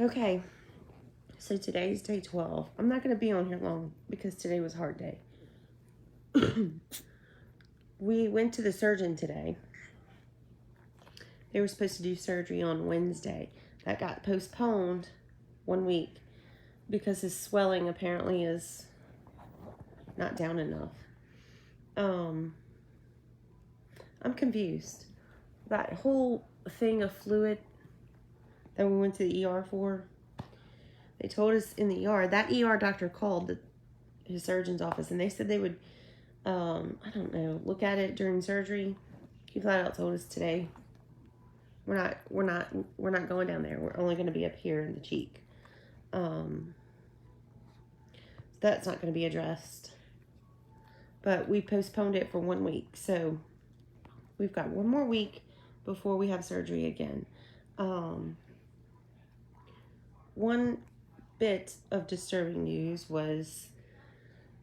Okay, so today's day 12. I'm not going to be on here long because today was a hard day. We went to the surgeon today. They were supposed to do surgery on Wednesday. That got postponed 1 week because his swelling apparently is not down enough. I'm confused. That whole thing of fluid that we went to the ER for, they told us in the ER, that ER doctor called his surgeon's office and they said they would, I don't know, look at it during surgery. He flat out told us today, we're not going down there. We're only going to be up here in the cheek. That's not going to be addressed. But we postponed it for 1 week. So we've got 1 more week before we have surgery again. One bit of disturbing news was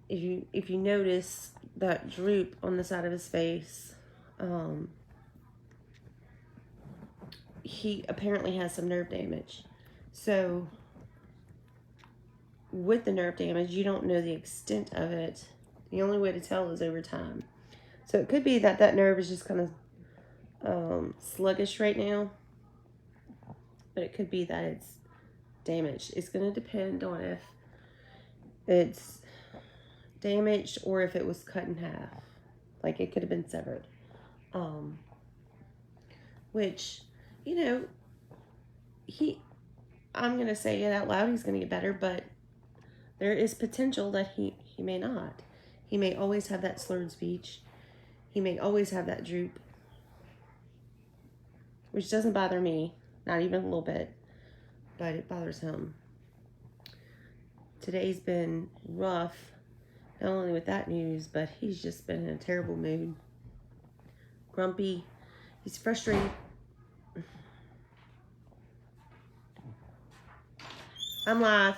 if you notice that droop on the side of his face, he apparently has some nerve damage. So with the nerve damage, you don't know the extent of it. The only way to tell is over time. So it could be that nerve is just kind of sluggish right now. But it could be that it's damaged. It's going to depend on if it's damaged or if it was cut in half. Like it could have been severed. Which, you know, I'm going to say it out loud, he's going to get better, but there is potential that he may not. He may always have that slurred speech. He may always have that droop, which doesn't bother me, not even a little bit, but it bothers him. Today's been rough, not only with that news, but he's just been in a terrible mood. Grumpy. He's frustrated. I'm live.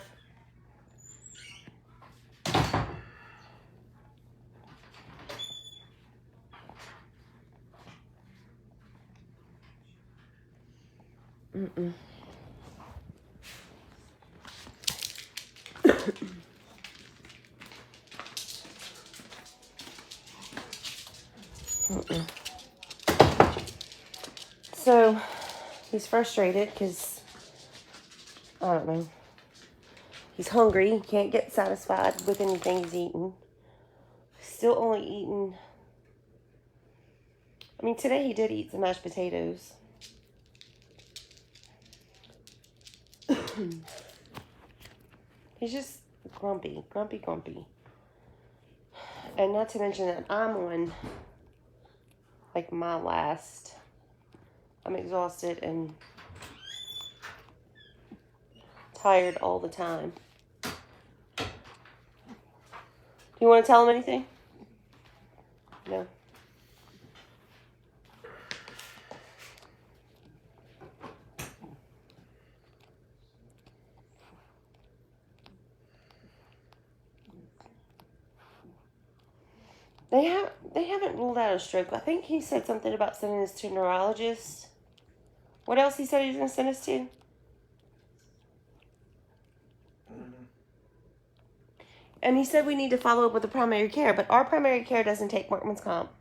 So he's frustrated because, I don't know, he's hungry. He can't get satisfied with anything he's eating. Still only eating, I mean, today he did eat some mashed potatoes. He's just grumpy. And not to mention that I'm on, like, my last. I'm exhausted and tired all the time. Do you want to tell him anything? No. They haven't ruled out a stroke. I think he said something about sending us to a neurologist. What else he said he was going to send us to? And he said we need to follow up with the primary care, but our primary care doesn't take workman's comp.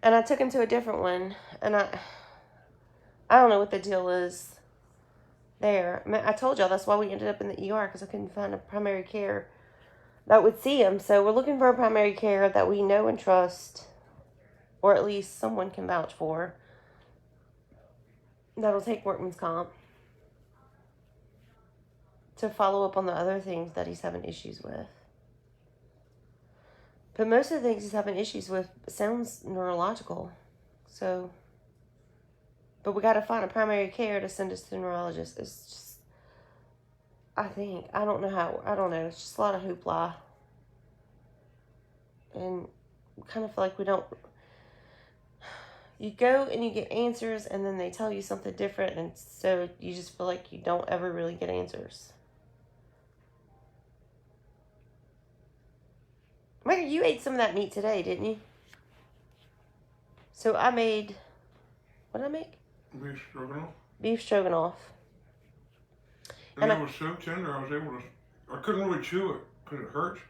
And I took him to a different one, and I don't know what the deal is there. I mean, I told y'all that's why we ended up in the ER, because I couldn't find a primary care that would see him. So we're looking for a primary care that we know and trust, or at least someone can vouch for, that'll take workman's comp to follow up on the other things that he's having issues with. But most of the things he's having issues with sounds neurological. So, but we got to find a primary care to send us to the neurologist. It's just, I don't know. It's just a lot of hoopla. And kind of feel like we don't, you go and you get answers and then they tell you something different. And so you just feel like you don't ever really get answers. Mary, you ate some of that meat today, didn't you? So I made, what did I make? Beef stroganoff. Beef stroganoff. And it was so tender, I couldn't really chew it because it hurts.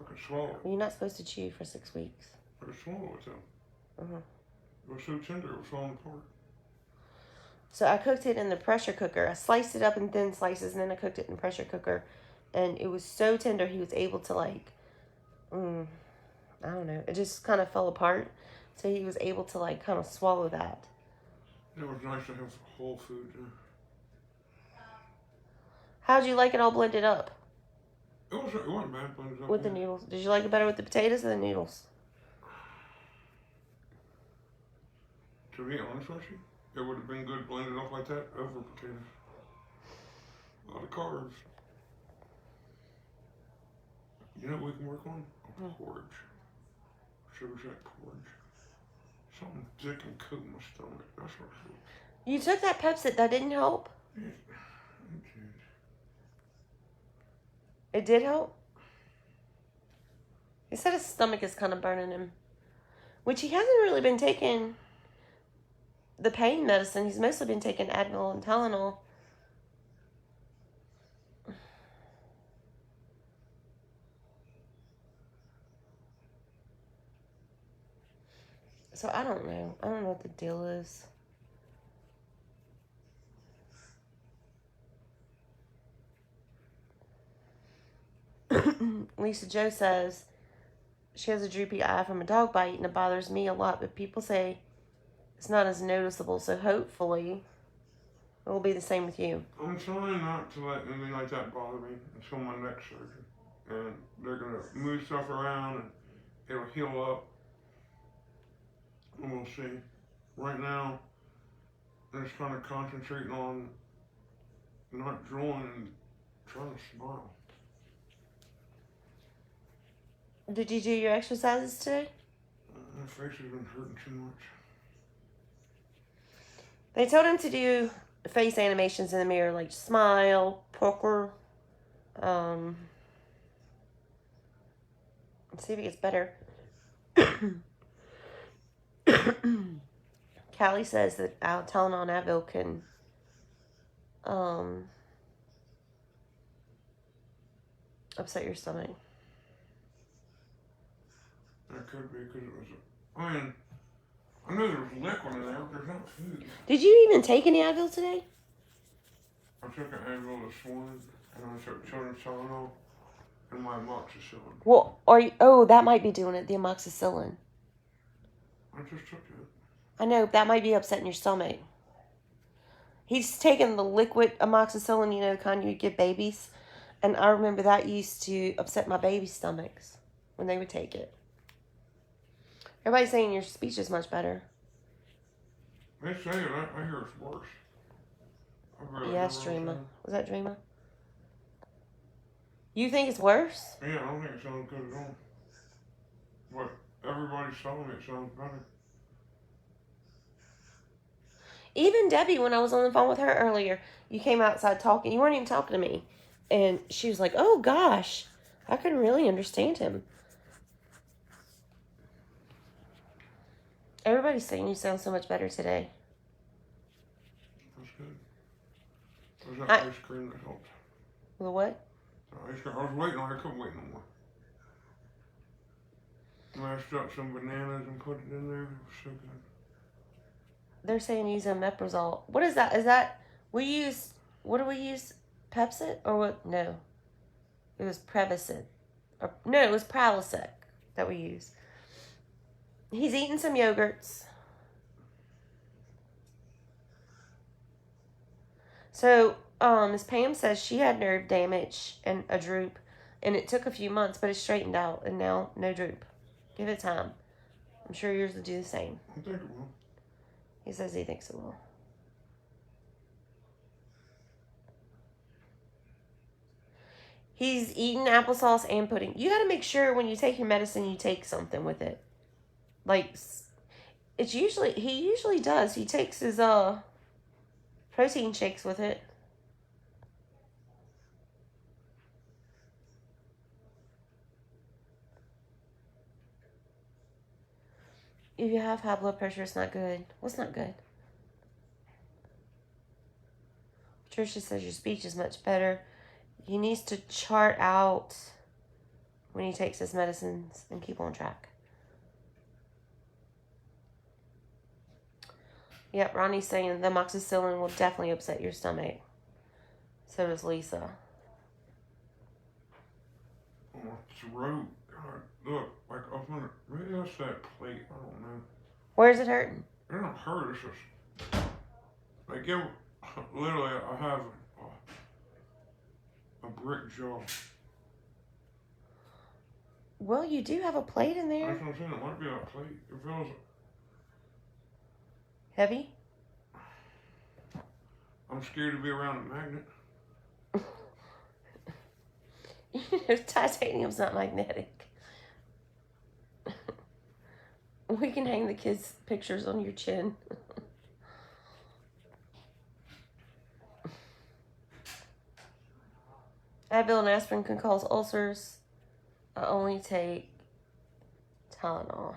I could swallow it. You're not supposed to chew for 6 weeks. I could swallow it though. Uh-huh. It was so tender, it was falling apart. So I cooked it in the pressure cooker. I sliced it up in thin slices, and then I cooked it in the pressure cooker. And it was so tender, he was able to, like, I don't know. It just kind of fell apart. So he was able to, like, kind of swallow that. It was nice to have whole food. How'd you like it all blended up? It wasn't bad blended up. With the noodles. Did you like it better with the potatoes or the noodles? To be honest with you, it would have been good blended up like that over potatoes. A lot of carbs. You know what we can work on? Porridge. Sugar shack porridge. Something thick and coat in my stomach. That's what I feel. You took that Pepsi. That didn't help? Yeah, it did help? He said his stomach is kind of burning him. Which he hasn't really been taking the pain medicine. He's mostly been taking Advil and Tylenol. So I don't know. I don't know what the deal is. Lisa Jo says she has a droopy eye from a dog bite and it bothers me a lot, but people say it's not as noticeable, so hopefully it will be the same with you. I'm trying not to let anything like that bother me until my next surgery. And they're going to move stuff around and it'll heal up. And we'll see. Right now, I'm just kind of concentrating on not drooling and trying to smile. Did you do your exercises today? My face has been hurting too much. They told him to do face animations in the mirror, like smile, pucker. Let's see if it gets better. Callie says that Tylenol and Advil can upset your stomach. That could be because it was I know there was liquid in there, but there's not food. Did you even take any Advil today? I took an Advil this morning, and I took children's Tylenol and my amoxicillin. Well, that might be doing it, the amoxicillin. I just took it. I know, that might be upsetting your stomach. He's taking the liquid amoxicillin, the kind you give babies. And I remember that used to upset my baby's stomachs when they would take it. Everybody's saying your speech is much better. They say it. I hear it's worse. Yes, Dreama. Was that Dreama? You think it's worse? Yeah, I don't think it sounds good at all. But everybody's telling me it sounds better. Even Debbie, when I was on the phone with her earlier, you came outside talking. You weren't even talking to me. And she was like, oh, gosh. I couldn't really understand him. Everybody's saying you sound so much better today. That's good. There's that ice cream that helped. The what? The ice cream. I was waiting on it. I couldn't wait no more. Mashed up some bananas and put it in there. It was so good. They're saying use omeprazole. What is that? What do we use? Pepsid? Or what? No. It was Prevacid. No, it was Prilosec that we use. He's eating some yogurts. So, Miss Pam says she had nerve damage and a droop, and it took a few months, but it's straightened out, and now no droop. Give it time. I'm sure yours will do the same. I think it will. He says he thinks it will. He's eating applesauce and pudding. You got to make sure when you take your medicine, you take something with it. Like, he usually does. He takes his protein shakes with it. If you have high blood pressure, it's not good. What's not good? Tricia says your speech is much better. He needs to chart out when he takes his medicines and keep on track. Yep, Ronnie's saying the amoxicillin will definitely upset your stomach. So does Lisa. Oh, my throat. God, look, like up on it. Maybe that's that plate. I don't know. Where's it hurting? It don't hurt. It's just like literally, I have a brick jaw. Well, you do have a plate in there. That's what I'm saying. It might be that plate. It feels Heavy? I'm scared to be around a magnet. You know, titanium's not magnetic. We can hang the kids' pictures on your chin. Advil and aspirin can cause ulcers. I only take Tylenol.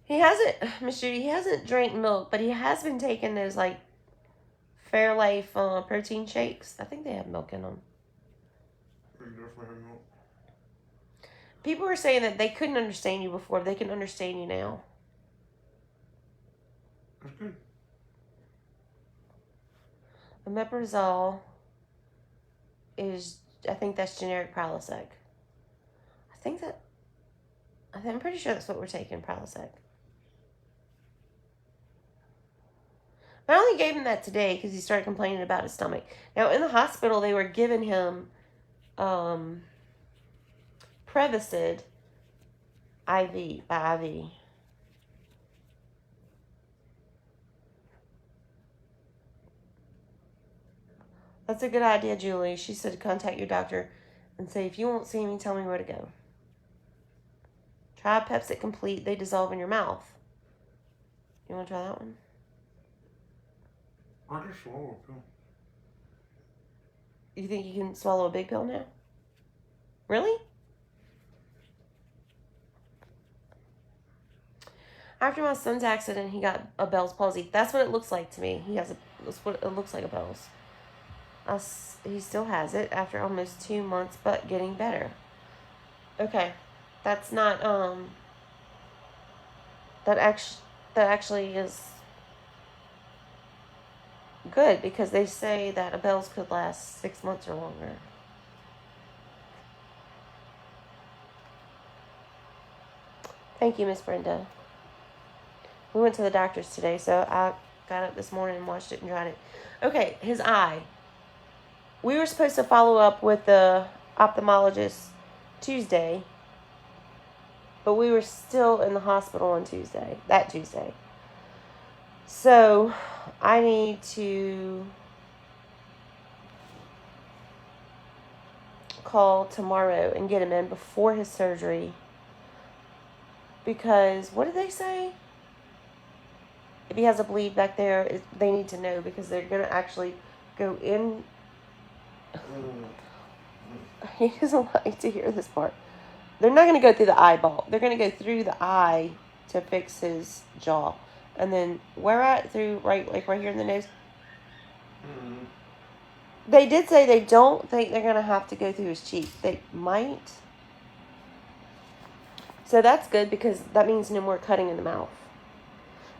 He hasn't, Miss Judy, he hasn't drank milk, but he has been taking those, like, Fairlife protein shakes. I think they have milk in them. They definitely have milk. People were saying that they couldn't understand you before. They can understand you now. That's good. Omeprazole is, I think that's generic Prilosec. I'm pretty sure that's what we're taking, Prilosec. I only gave him that today because he started complaining about his stomach. Now, in the hospital, they were giving him Prevacid IV, by IV. That's a good idea, Julie. She said contact your doctor and say, if you won't see me, tell me where to go. Try Pepsi Complete. They dissolve in your mouth. You want to try that one? I can swallow a pill. You think you can swallow a big pill now? Really? After my son's accident, he got a Bell's palsy. That's what it looks like to me. That's what it looks like, a Bell's. He still has it after almost 2 months, but getting better. Okay. That's not, that actually is good because they say that a Bell's could last 6 months or longer. Thank you, Miss Brenda. We went to the doctor's today, so I got up this morning and washed it and dried it. Okay, his eye. We were supposed to follow up with the ophthalmologist Tuesday, but we were still in the hospital on that Tuesday. So I need to call tomorrow and get him in before his surgery. Because, what did they say? If he has a bleed back there, they need to know because they're going to actually go in. He doesn't like to hear this part. They're not going to go through the eyeball. They're going to go through the eye to fix his jaw. And then where at? Through right here in the nose. Mm-hmm. They did say they don't think they're going to have to go through his cheek. They might. So that's good because that means no more cutting in the mouth.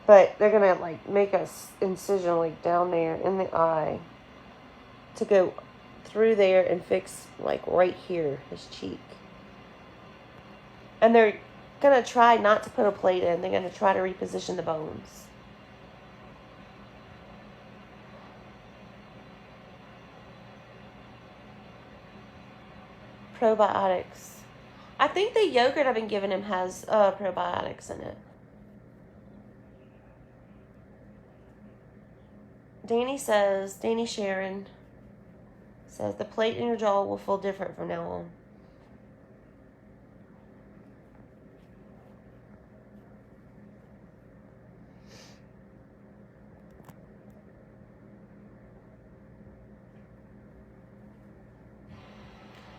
But they're going to make a incision down there in the eye to go through there and fix right here, his cheek. And they're going to try not to put a plate in. They're going to try to reposition the bones. Probiotics. I think the yogurt I've been giving him has probiotics in it. Danny Sharon says the plate in your jaw will feel different from now on.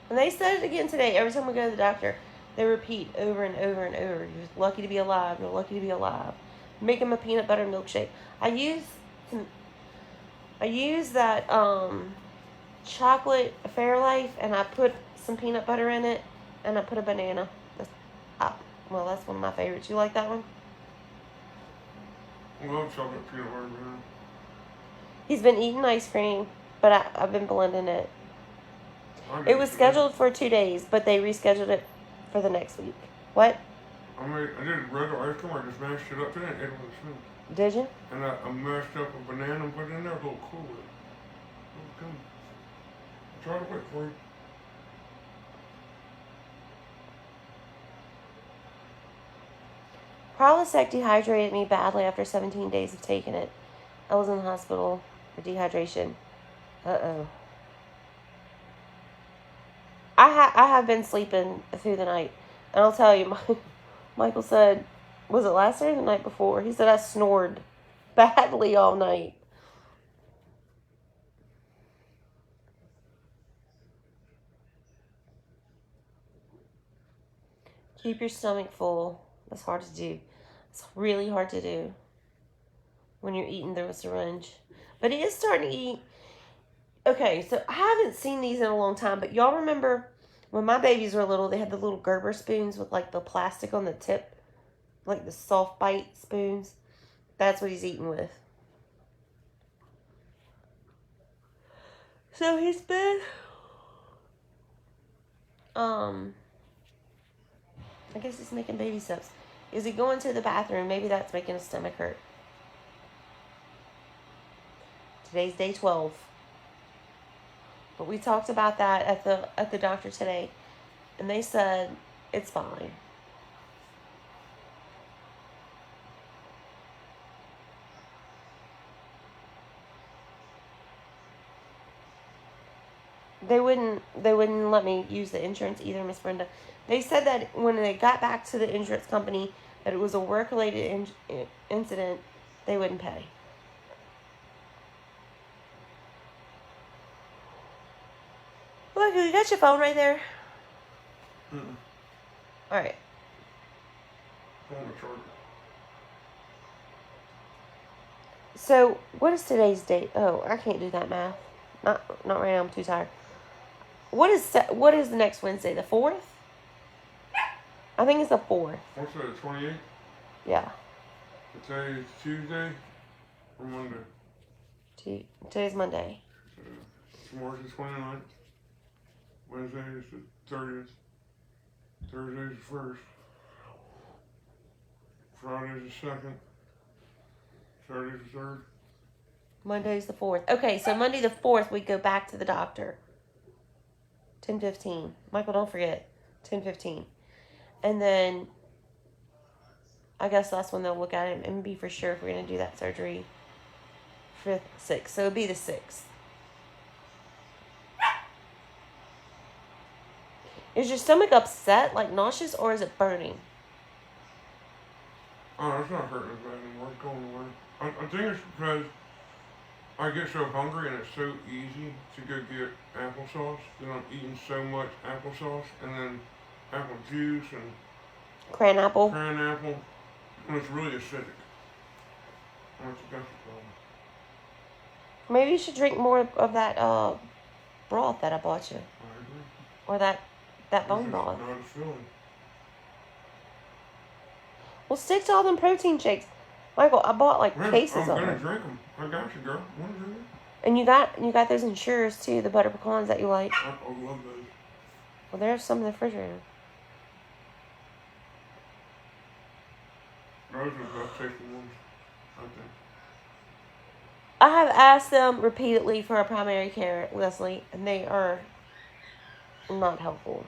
And they said it again today. Every time we go to the doctor, they repeat over and over and over. You're lucky to be alive. You're lucky to be alive. Make him a peanut butter milkshake. I use that chocolate Fairlife, and I put some peanut butter in it, and I put a banana. That's one of my favorites. You like that one? I love chocolate peanut butter, man. He's been eating ice cream, but I've been blending it. It was scheduled for 2 days, but they rescheduled it for the next week. What? I did regular ice cream. I just mashed it up in it and ate it with a spoon. Did you? And I mashed up a banana and put it in there, a little cool. Okay. Try to wait for you. Prilosec dehydrated me badly after 17 days of taking it. I was in the hospital for dehydration. Uh-oh. I have been sleeping through the night. And I'll tell you, Michael said, was it last night or the night before? He said I snored badly all night. Keep your stomach full. That's hard to do. It's really hard to do when you're eating through a syringe. But he is starting to eat. Okay, so I haven't seen these in a long time, but y'all remember when my babies were little, they had the little Gerber spoons with like the plastic on the tip, like the soft bite spoons. That's what he's eating with. So he's been, I guess he's making baby steps. Is he going to the bathroom? Maybe that's making his stomach hurt. Today's day 12. But we talked about that at the doctor today, and they said it's fine. They wouldn't let me use the insurance either, Miss Brenda. They said that when they got back to the insurance company that it was a work-related incident, they wouldn't pay. Look, you got your phone right there? Mm-mm. All right. On the charger. So, what is today's date? Oh, I can't do that math. Not right now. I'm too tired. What is the next Wednesday? The 4th? I think it's the 4th. What's that, 28th? Yeah. Today is Tuesday or Monday? Today's Monday. Tomorrow's the 29th. Wednesday is the 30th. Thursday is the 1st. Friday is the 2nd. Saturday's the 3rd. Monday's the 4th. Okay, so Monday the 4th, we go back to the doctor. 10:15. Michael, don't forget. 10:15. And then I guess that's when they'll look at it and be for sure if we're going to do that surgery for 6th. So it'll be the 6th. Is your stomach upset, like nauseous, or is it burning? Oh, it's not hurting as bad anymore. It's going away. I think it's because I get so hungry and it's so easy to go get applesauce that I'm eating so much applesauce and then apple juice and Cran apple. And it's really acidic. That's the problem. Maybe you should drink more of that broth that I bought you. I agree. Or that bone broth. Not as filling. Well, stick to all them protein shakes. Michael, I bought like cases of I'm gonna them. drink them. I got you, girl. Want to drink them? And you got those Ensures too, the butter pecans that you like. I love those. Well, there's some in the refrigerator. Those are the best tasting ones, I think. I have asked them repeatedly for a primary care, Leslie, and they are not helpful.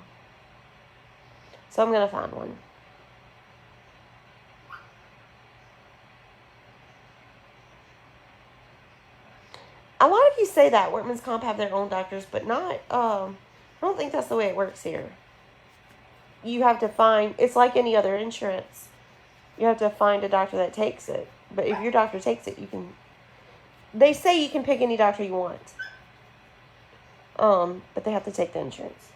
So I'm gonna find one. A lot of you say that Workman's Comp have their own doctors, but not. I don't think that's the way it works here. You have to find. It's like any other insurance. You have to find a doctor that takes it. But if your doctor takes it, you can. They say you can pick any doctor you want. But they have to take the insurance.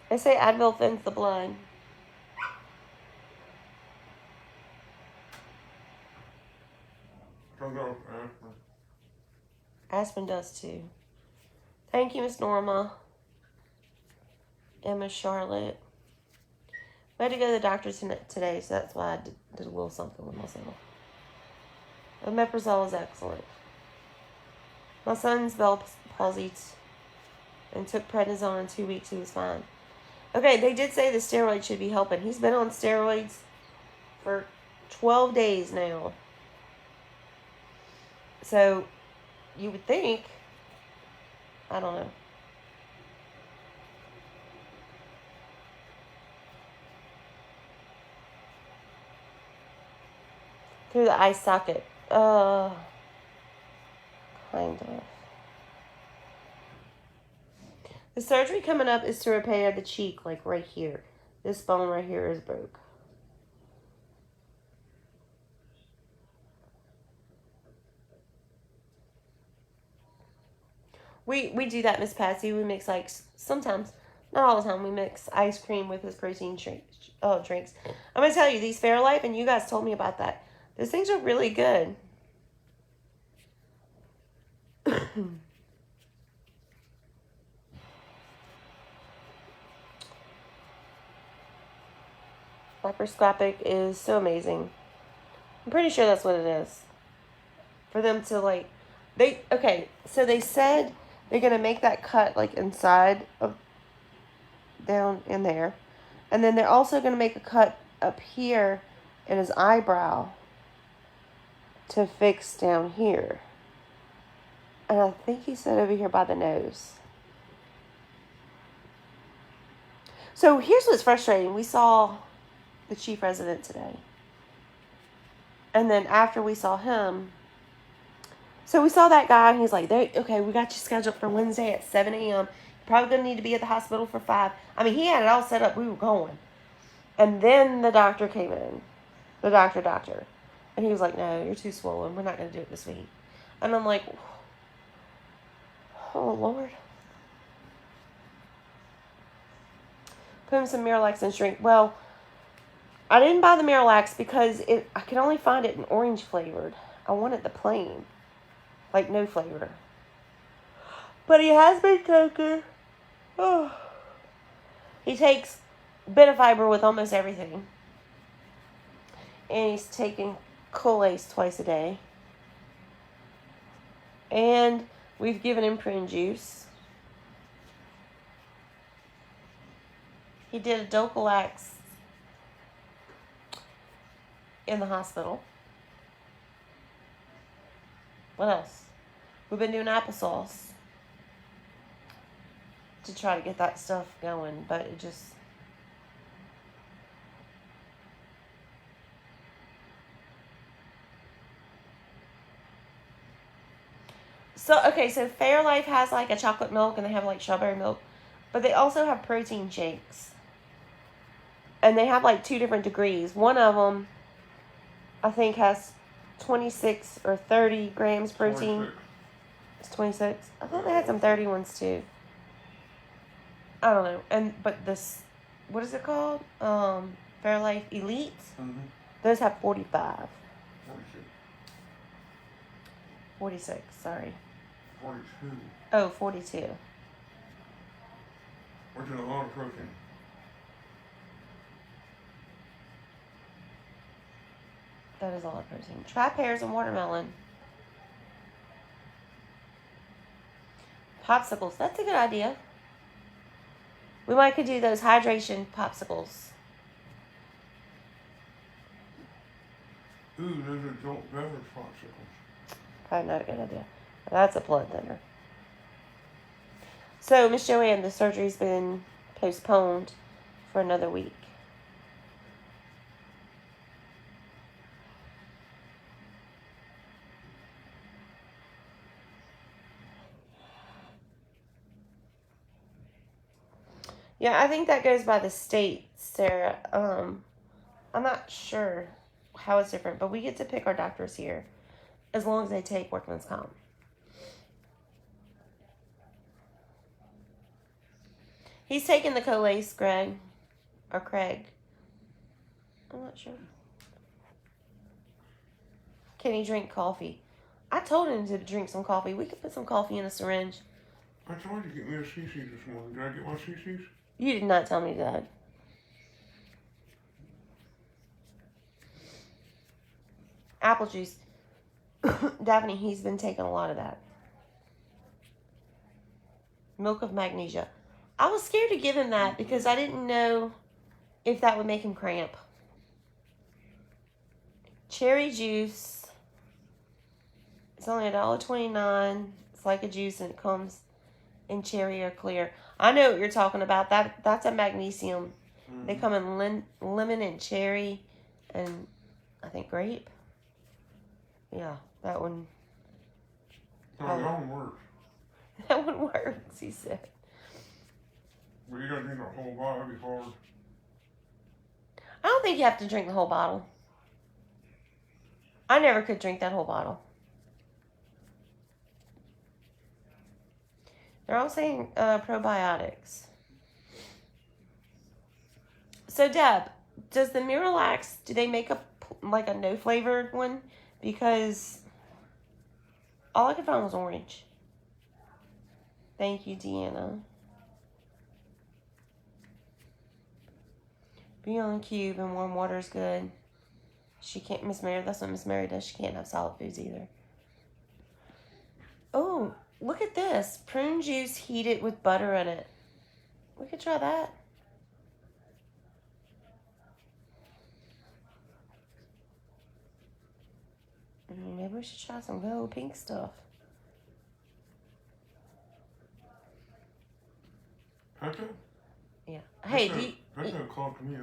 They say Advil thins the blood. So go aspirin. Aspen does too. Thank you, Miss Norma. Emma Charlotte. We had to go to the doctor today, so that's why I did a little something with myself. Omeprazole is excellent. My son's Bell palsy and took prednisone in 2 weeks. He was fine. Okay, they did say the steroids should be helping. He's been on steroids for 12 days now. So, you would think, I don't know. Through the eye socket. Kind of. The surgery coming up is to repair the cheek, like right here. This bone right here is broke. We do that, Miss Patsy. We mix, like, sometimes, not all the time, we mix ice cream with his protein drinks. I'm going to tell you, these Fairlife, and you guys told me about that. Those things are really good. Laparoscopic is so amazing. I'm pretty sure that's what it is. For them to, like, so they said they're going to make that cut, like, inside of, down in there. And then they're also going to make a cut up here in his eyebrow to fix down here. And I think he said over here by the nose. So here's what's frustrating. We saw the chief resident today. And then after we saw him, so we saw that guy, and he's like, okay, we got you scheduled for Wednesday at 7 a.m. You're probably going to need to be at the hospital for 5. I mean, he had it all set up. We were going. And then the doctor came in. The doctor. And he was like, no, you're too swollen. We're not going to do it this week. And I'm like, oh, Lord. Put him some Miralax and drink. Well, I didn't buy the Miralax because I could only find it in orange flavored. I wanted the plain. Like, no flavor. But he has been taking... Oh. He takes Benefiber with almost everything. And he's taking Colace twice a day. And we've given him prune juice. He did a Dopalax in the hospital. What else? We've been doing applesauce to try to get that stuff going, but it just... So Fairlife has like a chocolate milk and they have like strawberry milk, but they also have protein shakes. And they have like 2 different degrees. One of them, I think, has 26 or 30 grams protein. 26. It's 26. I thought they had some 30 ones too. I don't know. But this, what is it called? Fairlife Elite. Mm-hmm. Those have 45. 46. 46, sorry. 42. Oh, 42. Which is a lot of protein. That is a lot of protein. Try pears and watermelon. Popsicles. That's a good idea. We might could do those hydration popsicles. Ooh, those are adult beverage popsicles. Probably not a good idea. That's a blood thinner. So, Miss Joanne, the surgery's been postponed for another week. Yeah, I think that goes by the state, Sarah. I'm not sure how it's different, but we get to pick our doctors here as long as they take workman's comp. He's taking the Colace, Greg. Or Craig. I'm not sure. Can he drink coffee? I told him to drink some coffee. We could put some coffee in a syringe. I tried to get me a CC's this morning. Did I get my CC's? You did not tell me that. Apple juice. Daphne, he's been taking a lot of that. Milk of magnesia. I was scared to give him that because I didn't know if that would make him cramp. Cherry juice. It's only $1.29. It's like a juice and it comes in cherry or clear. I know what you're talking about. That's a magnesium. Mm-hmm. They come in lemon and cherry and I think grape. Yeah, that one. Oh, that one works. That one works, he said. Well, you gotta drink the whole bottle. It'd be hard. I don't think you have to drink the whole bottle. I never could drink that whole bottle. They're all saying probiotics. So, Deb, does the Miralax, do they make a no flavored one? Because all I could find was orange. Thank you, Deanna. Be on cube and warm water is good. She can't, Miss Mary, that's what Miss Mary does. She can't have solid foods either. Oh, look at this. Prune juice heated with butter in it. We could try that. Maybe we should try some gold pink stuff. Okay. Yeah. Hey, do you... That's gonna clog me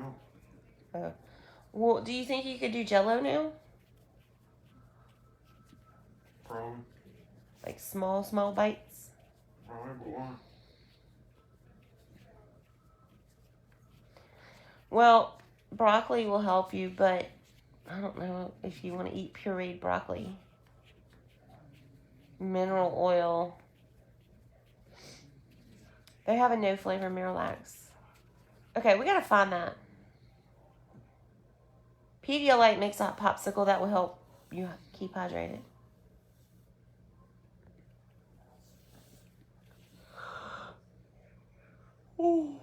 out. Well, do you think you could do Jell-O now? Probably. Like small bites? Probably, but why? Well, broccoli will help you, but I don't know if you want to eat pureed broccoli. Mineral oil. They have a no flavor Miralax. Okay, we gotta find that. Pedialyte makes a popsicle that will help you keep hydrated. Ooh.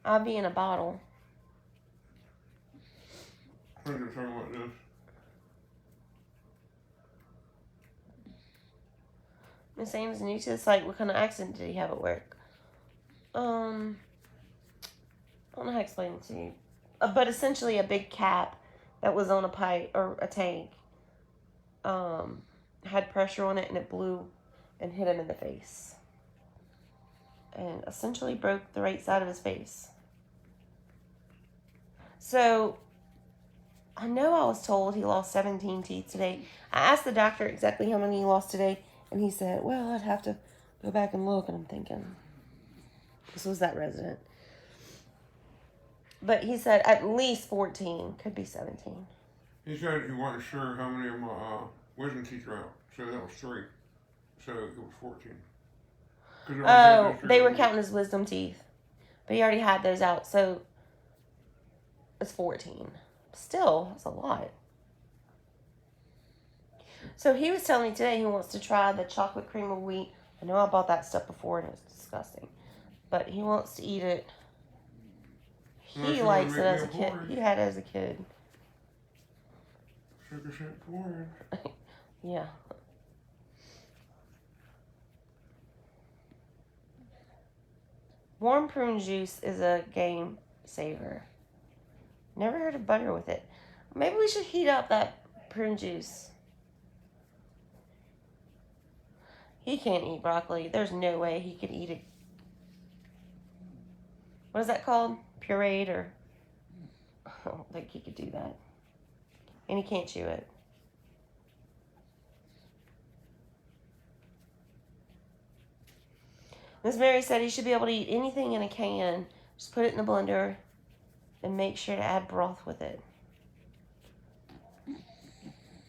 I'll be in a bottle. I think you're talking about this. Miss Ames new to the site. What kind of accident did he have at work? I don't know how to explain it to you. But essentially a big cap that was on a pipe or a tank had pressure on it and it blew and hit him in the face. And essentially broke the right side of his face. So, I know I was told he lost 17 teeth today. I asked the doctor exactly how many he lost today, and he said, well, I'd have to go back and look. And I'm thinking, this was that resident. But he said at least 14, could be 17. He said he wasn't sure how many of my wisdom teeth are out. So that was 3. So it was 14. Oh, they were counting his wisdom teeth. But he already had those out, so it's 14. Still, that's a lot. So he was telling me today he wants to try the chocolate cream of wheat. I know I bought that stuff before and it was disgusting. But he wants to eat it. He likes it as a kid. He had it as a kid. Sugar shake porridge. Yeah. Warm prune juice is a game saver. Never heard of butter with it. Maybe we should heat up that prune juice. He can't eat broccoli. There's no way he could eat it. What is that called? Pureed or... I don't think he could do that. And he can't chew it. Miss Mary said he should be able to eat anything in a can. Just put it in the blender and make sure to add broth with it.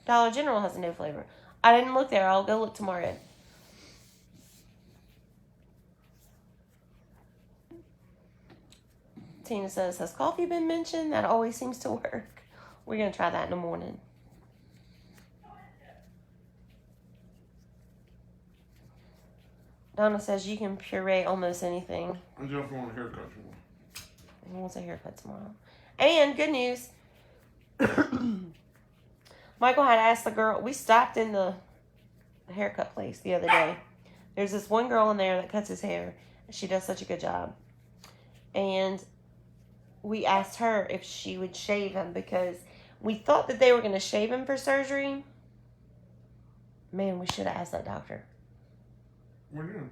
Dollar General has no flavor. I didn't look there. I'll go look tomorrow. Tina says, has coffee been mentioned? That always seems to work. We're going to try that in the morning. Donna says you can puree almost anything. I just want a haircut tomorrow. He wants a haircut tomorrow. And good news. Michael had asked the girl. We stopped in the haircut place the other day. There's this one girl in there that cuts his hair. She does such a good job. And we asked her if she would shave him because we thought that they were going to shave him for surgery. Man, we should have asked that doctor. What are you doing?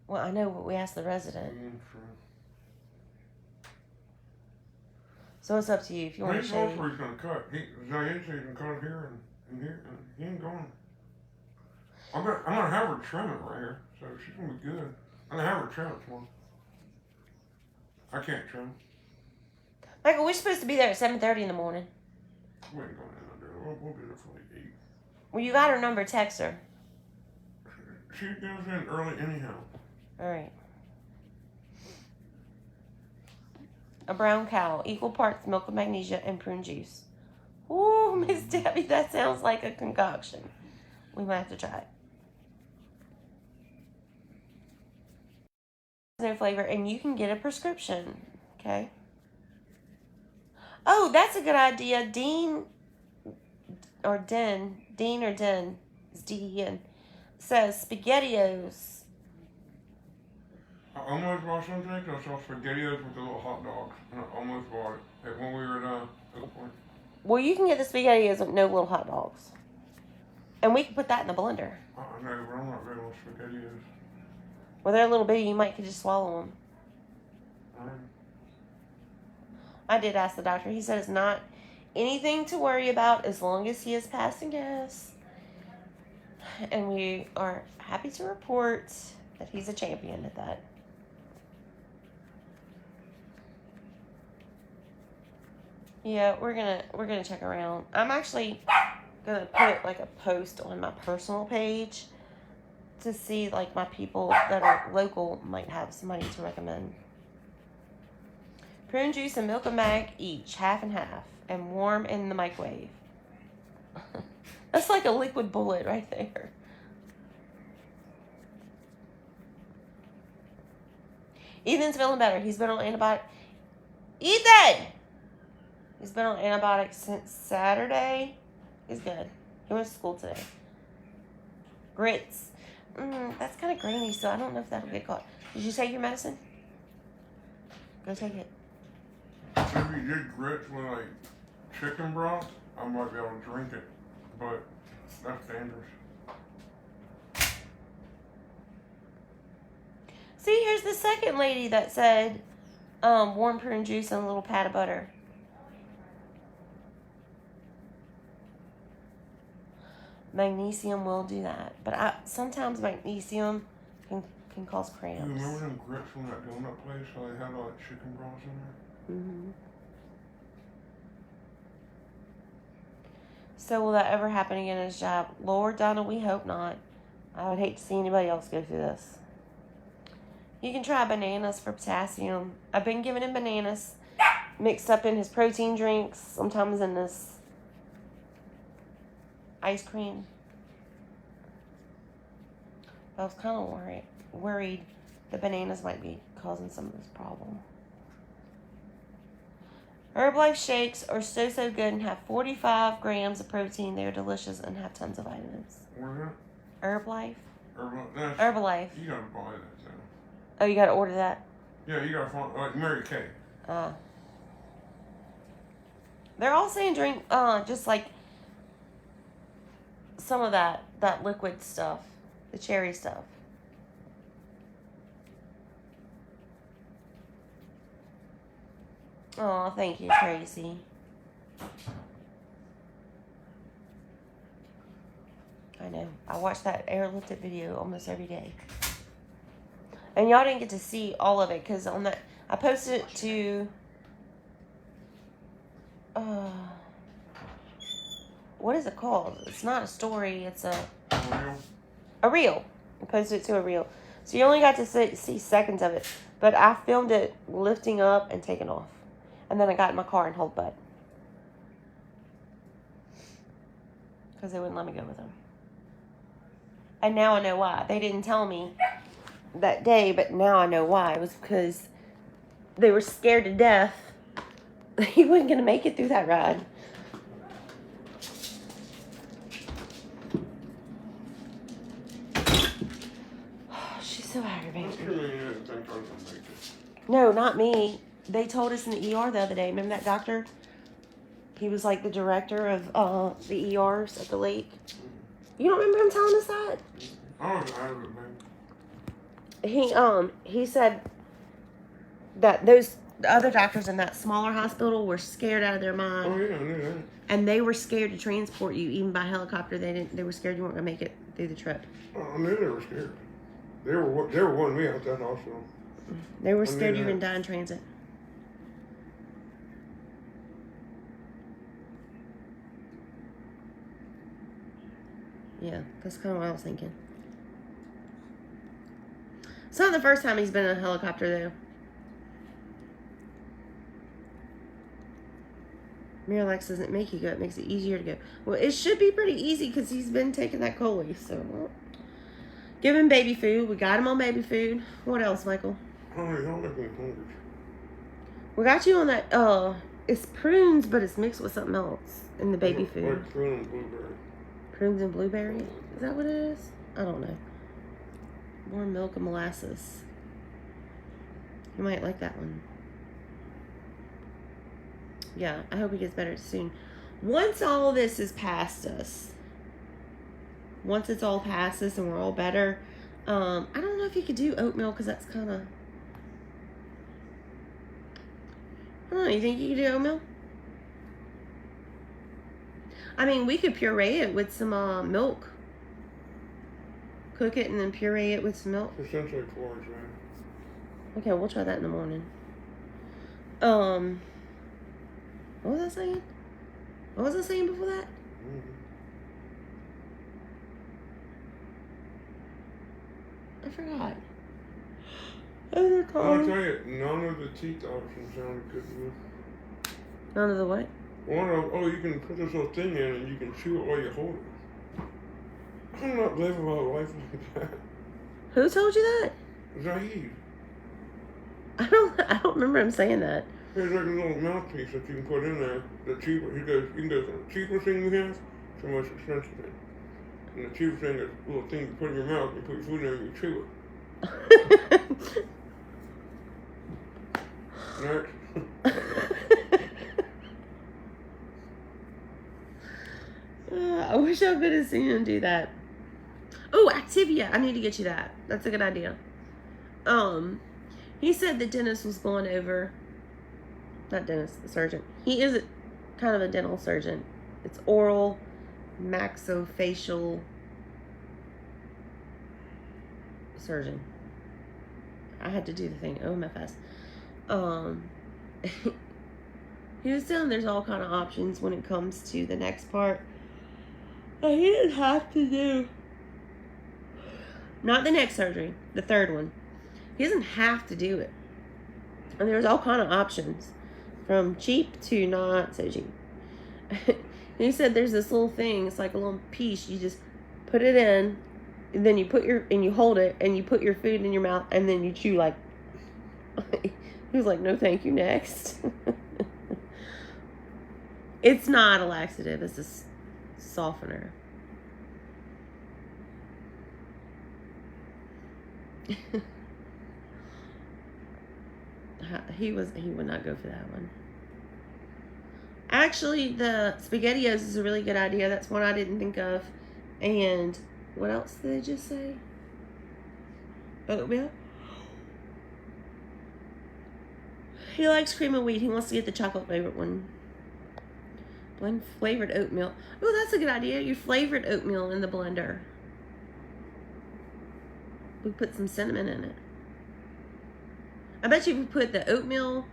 Well, I know, but we asked the resident. So it's up to you if you want to He shave. knows where he's going to cut. Zayn said he can cut here and here, and he ain't going. I'm going to have her trim it right here, so she's going to be good. I'm going to have her trim it tomorrow. I can't trim. Michael, we're supposed to be there at 7:30 in the morning. We ain't going in under. We'll be there for like 8. Well, you got her number. Text her. She goes in early anyhow. All right. A brown cow, equal parts milk of magnesia and prune juice. Ooh, Miss Debbie, that sounds like a concoction. We might have to try it. No flavor, and you can get a prescription. Okay. Oh, that's a good idea. Dean or Den is D-E-N, says SpaghettiOs. I almost bought something. I saw SpaghettiOs with the little hot dogs, and I almost bought it when we were at Oak Point. Well, you can get the SpaghettiOs with no little hot dogs. And we can put that in the blender. I know, but I'm not very on SpaghettiOs. Well, they're a little bitty. You might could just swallow them. I did ask the doctor. He said it's not anything to worry about as long as he is passing gas. And we are happy to report that he's a champion at that. Yeah, we're gonna check around. I'm actually gonna put like a post on my personal page to see like my people that are local might have somebody to recommend. Prune juice and milk of mag each, half and half, and warm in the microwave. That's like a liquid bullet right there. Ethan's feeling better. He's been on antibiotics. Ethan! He's been on antibiotics since Saturday. He's good. He went to school today. Grits. That's kind of grainy, so I don't know if that'll get caught. Did you take your medicine? Go take it. If you did grits with like chicken broth, I might be able to drink it, but that's dangerous. See, here's the second lady that said warm prune juice and a little pat of butter. Magnesium will do that, but sometimes magnesium can cause cramps. You remember them grits from that donut place? How they had all that chicken broth in there? Mm-hmm. So will that ever happen again in his job? Lord, Donna, we hope not. I would hate to see anybody else go through this. You can try bananas for potassium. I've been giving him bananas mixed up in his protein drinks, sometimes in this ice cream. I was kind of worried the bananas might be causing some of this problem. Herbalife shakes are so good and have 45 grams of protein. They're delicious and have tons of vitamins. Where's that? Herbalife? Herbalife. You gotta buy that though. Oh, you gotta order that? Yeah, you gotta find like Mary Kay. They're all saying drink just like some of that liquid stuff, the cherry stuff. Oh, thank you, Tracy. I know. I watch that airlifted video almost every day. And y'all didn't get to see all of it because on that I posted it to what is it called? It's not a story, it's a reel. I posted it to a reel. So you only got to see seconds of it. But I filmed it lifting up and taking off. And then I got in my car and hold butt. Because they wouldn't let me go with them. And now I know why. They didn't tell me that day, but now I know why. It was because they were scared to death that he wasn't going to make it through that ride. She's so aggravating. No, not me. They told us in the ER the other day. Remember that doctor? He was like the director of the ERs at the lake. You don't remember him telling us that? He said that the other doctors in that smaller hospital were scared out of their mind. Oh yeah, I knew that. And they were scared to transport you even by helicopter. They were scared you weren't gonna make it through the trip. Oh, I knew they were scared. They were wanting me out that hospital. They were scared you were gonna die in transit. Yeah, that's kind of what I was thinking. It's not the first time he's been in a helicopter, though. Miralax doesn't make you go. It makes it easier to go. Well, it should be pretty easy because he's been taking that Coley. So, well, give him baby food. We got him on baby food. What else, Michael? Hungry, don't make me hungry. We got you on that, it's prunes, but it's mixed with something else in the baby food. Like prune and blueberry. Prunes and blueberry? Is that what it is? I don't know. More milk and molasses. You might like that one. Yeah, I hope he gets better soon. Once all this is past us, once it's all past us and we're all better, I don't know if you could do oatmeal because that's kind of... I don't know, you think you could do oatmeal? I mean, we could puree it with some milk. Cook it and then puree it with some milk. Essentially porridge, man. Okay, we'll try that in the morning. What was I saying? What was I saying before that? I forgot. I'll tell you, none of the teeth options sounded good to me. None of the what? You can put this little thing in and you can chew it while you hold it. I'm not living my life like that. Who told you that? Zahid. I don't remember him saying that. There's like a little mouthpiece that you can put in there. The cheaper, you can go from the cheapest thing you have to the most expensive thing. And the cheapest thing is a little thing you put in your mouth, you put your food in there and you chew it. Next. I wish I could have seen him do that. Oh, Activia. I need to get you that. That's a good idea. He said the dentist was going over. Not dentist, the surgeon. He is kind of a dental surgeon. It's oral, maxillofacial surgeon. I had to do the thing, OMFS. He was saying there's all kind of options when it comes to the next part. But he didn't have to do. Not the next surgery, the third one. He doesn't have to do it. And there's all kind of options. From cheap to not so cheap. He said there's this little thing, it's like a little piece, you just put it in, and then you hold it, and you put your food in your mouth, and then you chew like, he was like, no thank you, next. It's not a laxative, it's a softener. He would not go for that one. Actually, the SpaghettiOs is a really good idea. That's one I didn't think of. And what else did they just say? Oatmeal. He likes cream of wheat. He wants to get the chocolate flavored one. Blend flavored oatmeal. Oh, that's a good idea. You flavored oatmeal in the blender. We put some cinnamon in it. I bet you if we put the oatmeal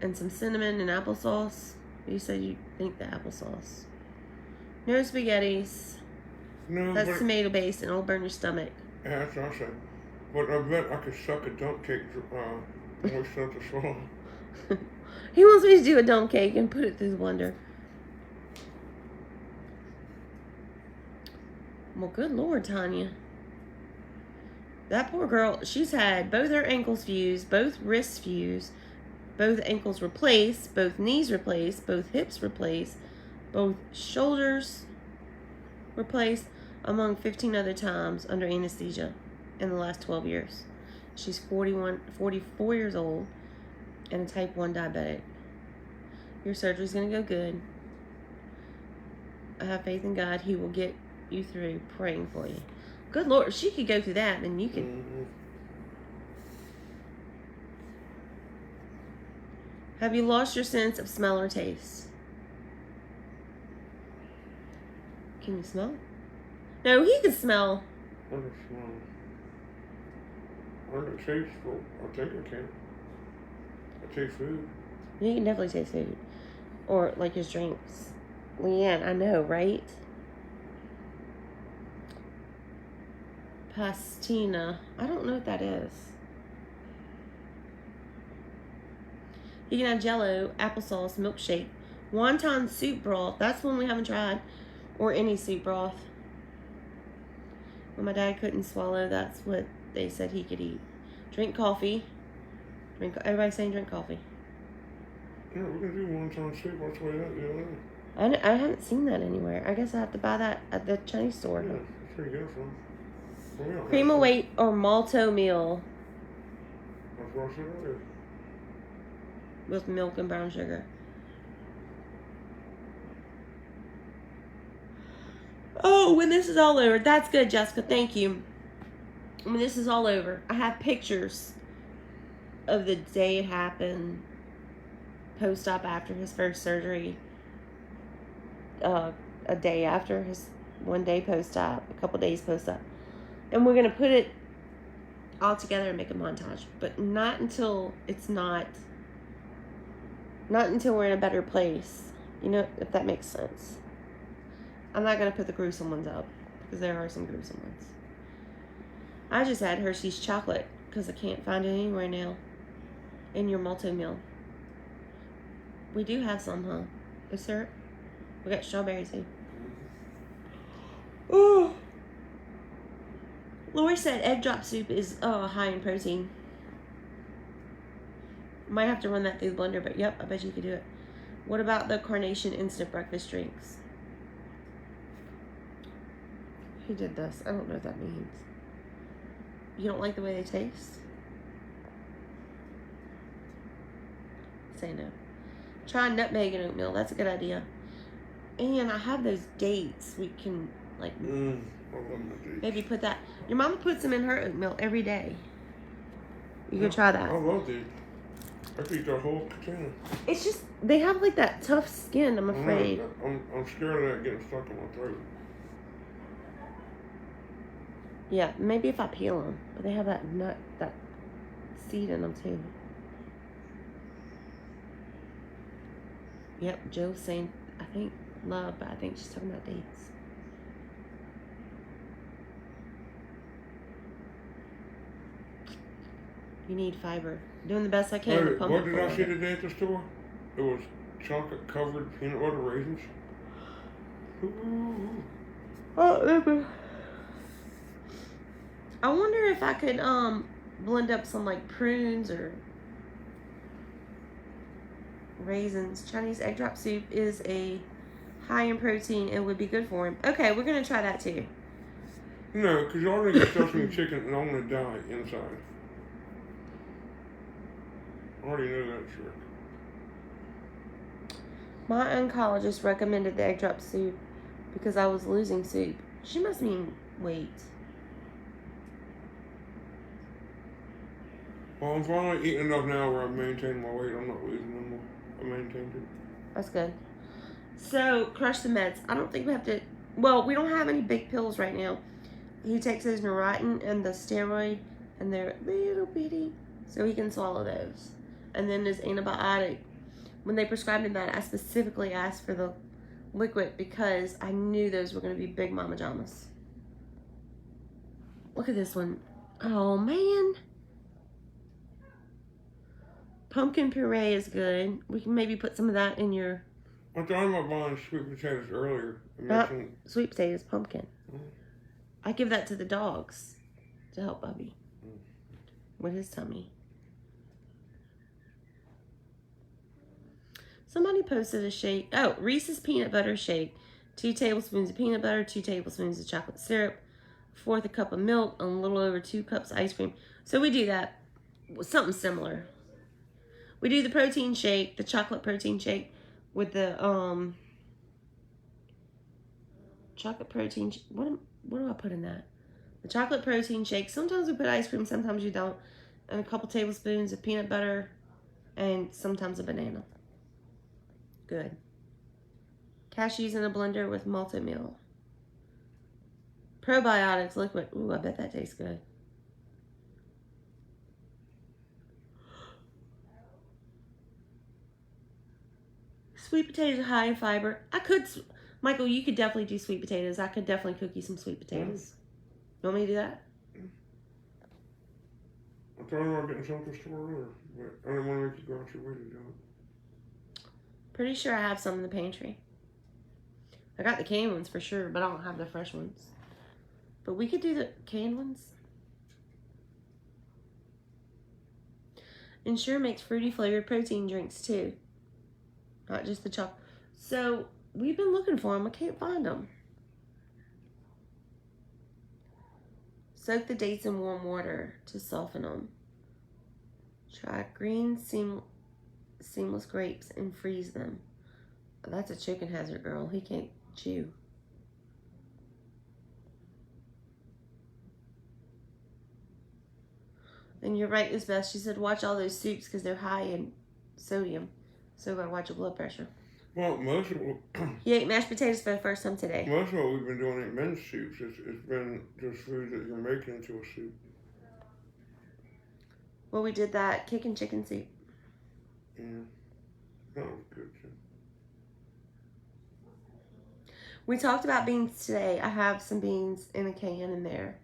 and some cinnamon and applesauce. You said you think the applesauce. No spaghettis. No, That's tomato based and it'll burn your stomach. Yeah, that's what I said. But I bet I could suck a dump cake moist enough to swallow. He wants me to do a dump cake and put it through the blender. Well, good Lord, Tanya. That poor girl, she's had both her ankles fused, both wrists fused, both ankles replaced, both knees replaced, both hips replaced, both shoulders replaced, among 15 other times under anesthesia in the last 12 years. She's 44 years old and a type 1 diabetic. Your surgery's going to go good. I have faith in God. He will get you through. Praying for you. Good Lord, if she could go through that, then you could. Mm-hmm. Have you lost your sense of smell or taste? Can you smell? No, he can smell. I can smell. I can taste food. I think I can. I taste food. You can definitely taste food. Or like his drinks. Leanne, I know, right? Pastina. I don't know what that is. You can have Jello, applesauce, milkshake, wonton soup broth. That's one we haven't tried. Or any soup broth. When my dad couldn't swallow, that's what they said he could eat. Drink coffee. Everybody's saying drink coffee. Yeah, we can do wonton soup. That's the way that the other day. I haven't seen that anywhere. I guess I have to buy that at the Chinese store. Yeah, that's where you get it from. Well, Cream of wheat or malto meal That's what I said earlier. with milk and brown sugar. Oh, when this is all over. That's good, Jessica. Thank you. When this is all over, I have pictures of the day it happened, post-op after his first surgery, a day after his 1 day post-op, a couple days post-op. And we're going to put it all together and make a montage. But not until we're in a better place. You know, if that makes sense. I'm not going to put the gruesome ones up, because there are some gruesome ones. I just had Hershey's chocolate, because I can't find it anywhere now. In your multi-meal. We do have some, huh? Yes, sir. We got strawberries too. Oh. Lori said egg drop soup is high in protein. Might have to run that through the blender, but yep, I bet you could do it. What about the Carnation instant breakfast drinks? Who did this? I don't know what that means. You don't like the way they taste? Say no. Try nutmeg and oatmeal. That's a good idea. And I have those dates. We can like I love my dates. maybe put that. Your mama puts them in her oatmeal every day. You could try that. I love dates. I could eat the whole container. It's just they have like that tough skin. I'm afraid. I'm scared of that getting stuck in my throat. Yeah, maybe if I peel them, but they have that seed in them too. Yep, Joe's saying, I think love, but I think she's talking about dates. You need fiber. Doing the best I can to Hey, pump what it did I full see of it. today at the store? It was chocolate covered peanut butter raisins. Ooh. I wonder if I could blend up some like prunes or raisins. Chinese egg drop soup is a high in protein and would be good for him. Okay, we're gonna try that too. No, because y'all already got sesame chicken and I'm gonna die inside. I already know that trick. My oncologist recommended the egg drop soup because I was losing soup. She must mean weight. Well, I'm finally eating enough now where I'm maintaining my weight. I'm not losing anymore. I maintained it. That's good. So, crush the meds. I don't think we have to... Well, we don't have any big pills right now. He takes his Neurontin and the steroid, and they're little bitty, so he can swallow those. And then his antibiotic. When they prescribed him that, I specifically asked for the liquid because I knew those were going to be big mama jamas. Look at this one. Oh, man. Pumpkin puree is good. We can maybe put some of that in your... I thought about buying sweet potatoes earlier. Not sweet potatoes, pumpkin. I give that to the dogs to help Bubby with his tummy. Somebody posted a shake. Oh, Reese's peanut butter shake. 2 tablespoons of peanut butter, 2 tablespoons of chocolate syrup, 1/4 cup of milk, and a little over 2 cups of ice cream. So we do that with something similar. We do the protein shake, the chocolate protein shake with the chocolate protein. What do I put in that? The chocolate protein shake. Sometimes we put ice cream, sometimes you don't. And a couple tablespoons of peanut butter and sometimes a banana. Good. Cashews in a blender with malted meal. Probiotics liquid. Ooh, I bet that tastes good. Sweet potatoes are high in fiber. Michael, you could definitely do sweet potatoes. I could definitely cook you some sweet potatoes. You want me to do that? I thought about getting some at the store earlier, but I didn't want to make you go out your way to do it. Pretty sure I have some in the pantry. I got the canned ones for sure, but I don't have the fresh ones. But we could do the canned ones. Ensure makes fruity flavored protein drinks too. Not just the chocolate. So we've been looking for them. I can't find them. Soak the dates in warm water to soften them. Try green seamless grapes and freeze them. That's a chicken hazard, girl. He can't chew. And you're right, Lisbeth. She said watch all those soups because they're high in sodium. So gotta watch your blood pressure. Well, most of He ate mashed potatoes for the first time today. Most of what we've been doing ain't been soups. It's been just food that you're making into a soup. Well, we did that kicking chicken soup. Yeah, that was good too. We talked about beans today. I have some beans in a can in there,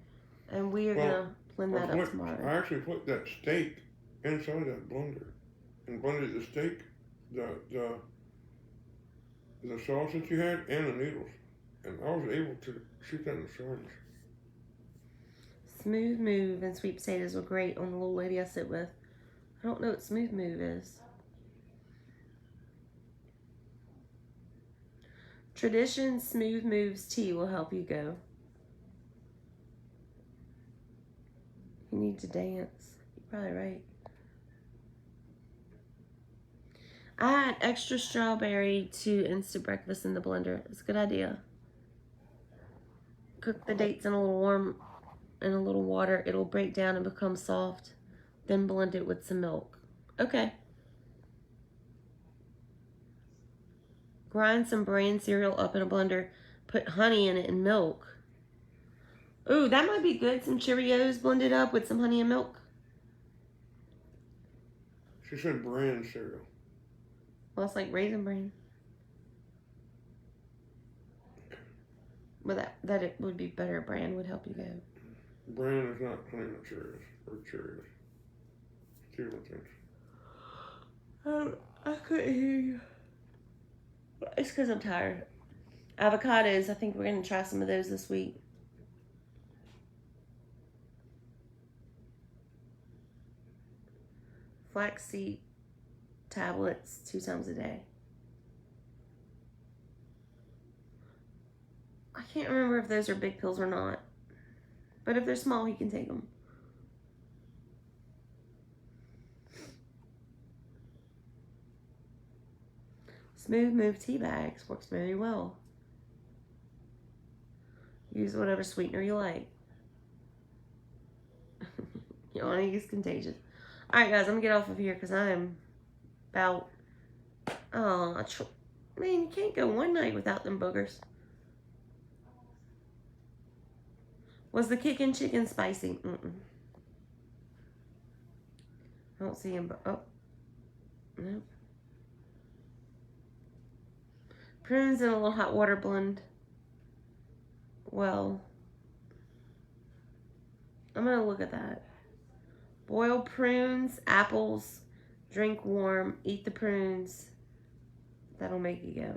and we are gonna blend that up tomorrow. I actually put that steak inside that blender and blended the steak, the sauce that you had, and the noodles, and I was able to shoot that in the syringe. Smooth Move and sweet potatoes were great on the little lady I sit with. I don't know what Smooth Move is. Tradition Smooth Moves tea will help you go. You need to dance. You're probably right. I add extra strawberry to instant breakfast in the blender. It's a good idea. Cook the dates in a little water. It'll break down and become soft. Then blend it with some milk. Okay. Grind some bran cereal up in a blender. Put honey in it and milk. Ooh, that might be good. Some Cheerios blended up with some honey and milk. She said bran cereal. Well, it's like Raisin Bran. But that it would be better. Bran would help you go. Bran is not Honey Nut Cheerios or Cheerios. Two different things. I couldn't hear you. It's because I'm tired. Avocados, I think we're going to try some of those this week. Flaxseed tablets 2 times a day. I can't remember if those are big pills or not. But if they're small, he can take them. Smooth Move tea bags works very well. Use whatever sweetener you like. Yawning is contagious. Alright guys, I'm going to get off of here because I am about... man, you can't go one night without them boogers. Was the kicking chicken spicy? I don't see him, but... Oh. Nope. Prunes in a little hot water blend. Well, I'm going to look at that. Boil prunes, apples, drink warm, eat the prunes. That'll make you go.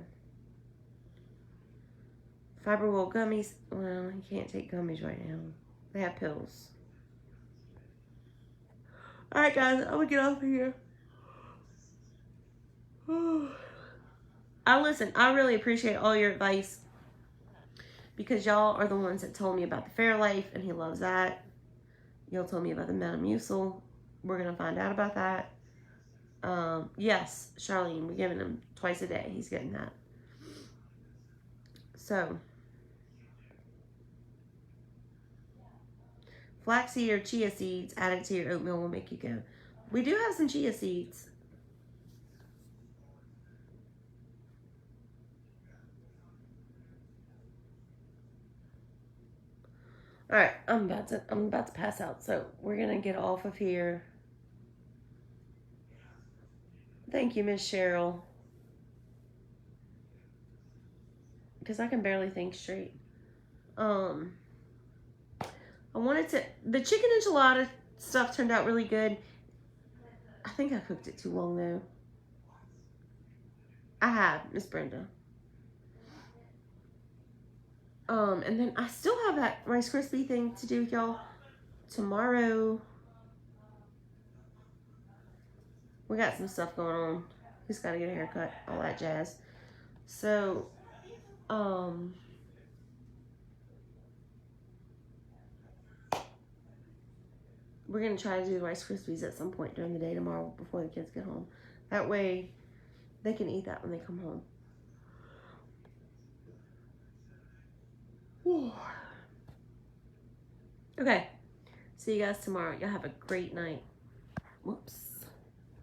Fiber Wool gummies. Well, you can't take gummies right now. They have pills. Alright, guys. I'm going to get off of here. I really appreciate all your advice because y'all are the ones that told me about the Fairlife, and he loves that. Y'all told me about the Metamucil. We're going to find out about that. Yes, Charlene, we're giving him twice a day. He's getting that. So, flaxseed or chia seeds added to your oatmeal will make you go. We do have some chia seeds. All right, I'm about to pass out, so we're gonna get off of here. Thank you, Miss Cheryl, because I can barely think straight. I wanted to. The chicken enchilada stuff turned out really good. I think I cooked it too long though. I have, Miss Brenda. And then I still have that Rice Krispie thing to do, y'all. Tomorrow, we got some stuff going on. He's got to get a haircut, all that jazz. So, we're going to try to do the Rice Krispies at some point during the day tomorrow before the kids get home. That way, they can eat that when they come home. Whew. Okay. See you guys tomorrow. Y'all have a great night. Whoops.